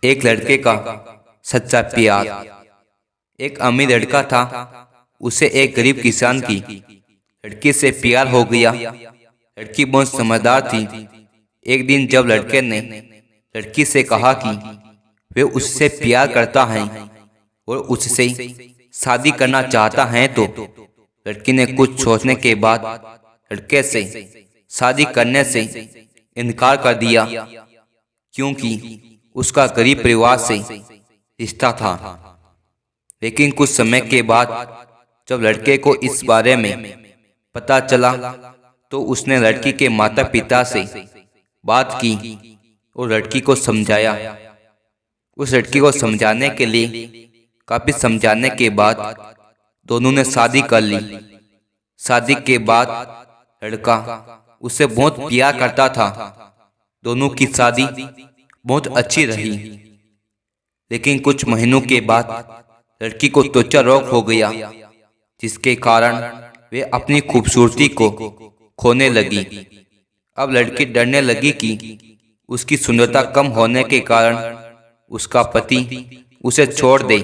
एक लड़के का सच्चा प्यार। एक अमीर लड़का था, उसे एक गरीब किसान की लड़की से प्यार हो गया। लड़की बहुत समझदार थी। एक दिन जब लड़के ने लड़की से कहा कि वे उससे प्यार करता है और उससे शादी करना चाहता है, तो लड़की ने कुछ सोचने के बाद लड़के से शादी करने से इनकार कर दिया, क्योंकि उसका गरीब परिवार से रिश्ता था। लेकिन कुछ समय के बाद जब लड़के को इस बारे में पता चला, तो उसने लड़की के माता पिता से बात की और लड़की को समझाया। उस लड़की को समझाने के लिए काफी समझाने के बाद दोनों ने शादी कर ली। शादी के बाद लड़का उससे बहुत प्यार करता था। दोनों की शादी बहुत अच्छी रही। लेकिन कुछ महीनों के बाद लड़की को त्वचा रोग हो गया, जिसके कारण वे अपनी खूबसूरती को खोने लगी। अब लड़की डरने लगी कि उसकी सुंदरता कम होने के कारण उसका पति उसे छोड़ दे।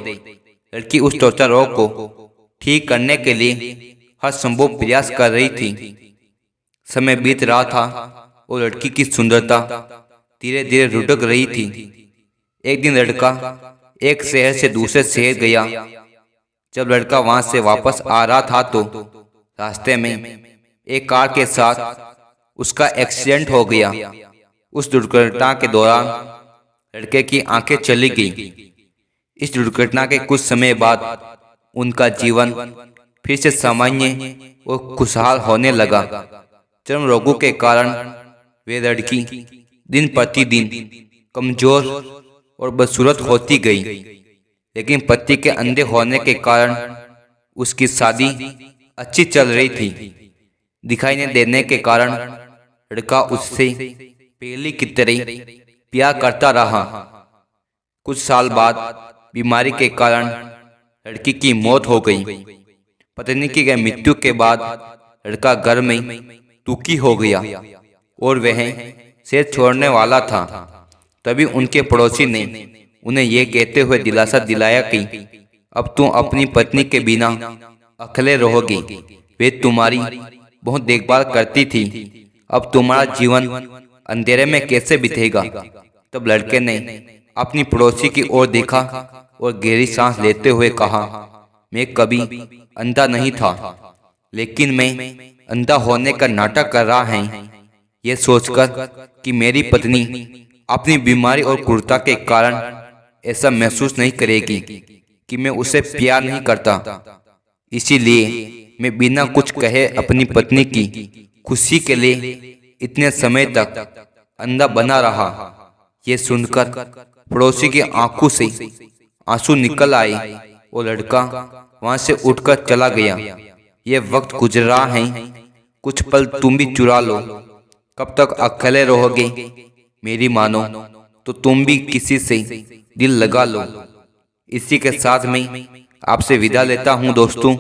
लड़की उस त्वचा रोग को ठीक करने के लिए हर संभव प्रयास कर रही थी। समय बीत रहा था और लड़की की सुंदरता धीरे धीरे लुढ़क रही थी। एक दिन लड़का एक शहर से दूसरे शहर गया। जब लड़का वहां से वापस आ रहा था, तो रास्ते में एक कार के साथ उसका एक्सीडेंट हो गया। उस दुर्घटना के दौरान लड़के की आंखें चली गई। इस दुर्घटना के कुछ समय बाद उनका जीवन फिर से सामान्य और खुशहाल होने लगा। चर्म रोगों के कारण वे लड़की दिन प्रतिदिन कमजोर और बदसूरत होती गई। लेकिन पति के अंधे होने के कारण उसकी शादी अच्छी चल रही थी। दिखाई न देने के कारण लड़का उससे पहले की तरह प्यार करता रहा। कुछ साल बाद बीमारी के कारण लड़की की मौत हो गई। पत्नी की मृत्यु के बाद लड़का घर में दुखी हो गया और वह शहर छोड़ने वाला था। तभी उनके पड़ोसी ने उन्हें यह कहते हुए दिलासा दिलाया कि अब तुम अपनी पत्नी के बिना अकेले रहोगे। वे तुम्हारी बहुत देखभाल करती थी। अब तुम्हारा जीवन अंधेरे में कैसे बीतेगा। तब लड़के ने अपनी पड़ोसी की ओर देखा और गहरी सांस लेते हुए कहा, मैं कभी अंधा नहीं था, लेकिन मैं अंधा होने का नाटक कर रहा है, यह सोचकर कि मेरी पत्नी अपनी बीमारी और क्रूरता के कारण ऐसा महसूस नहीं करेगी कि मैं उसे प्यार नहीं करता। इसीलिए मैं बिना कुछ कहे अपनी पत्नी की खुशी के लिए इतने समय तक अंधा बना रहा। ये सुनकर पड़ोसी की आंखों से आंसू निकल आए और लड़का वहां से उठकर चला गया। ये वक्त गुजर रहा है, कुछ पल तुम भी चुरा लो। कब तक अकेले रहोगे? मेरी मानो तो तुम भी किसी से दिल लगा लो। इसी के साथ मैं आपसे विदा लेता हूं दोस्तों।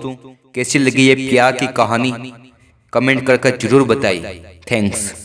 कैसी लगी ये प्यार की कहानी कमेंट करके जरूर बताइए। थैंक्स।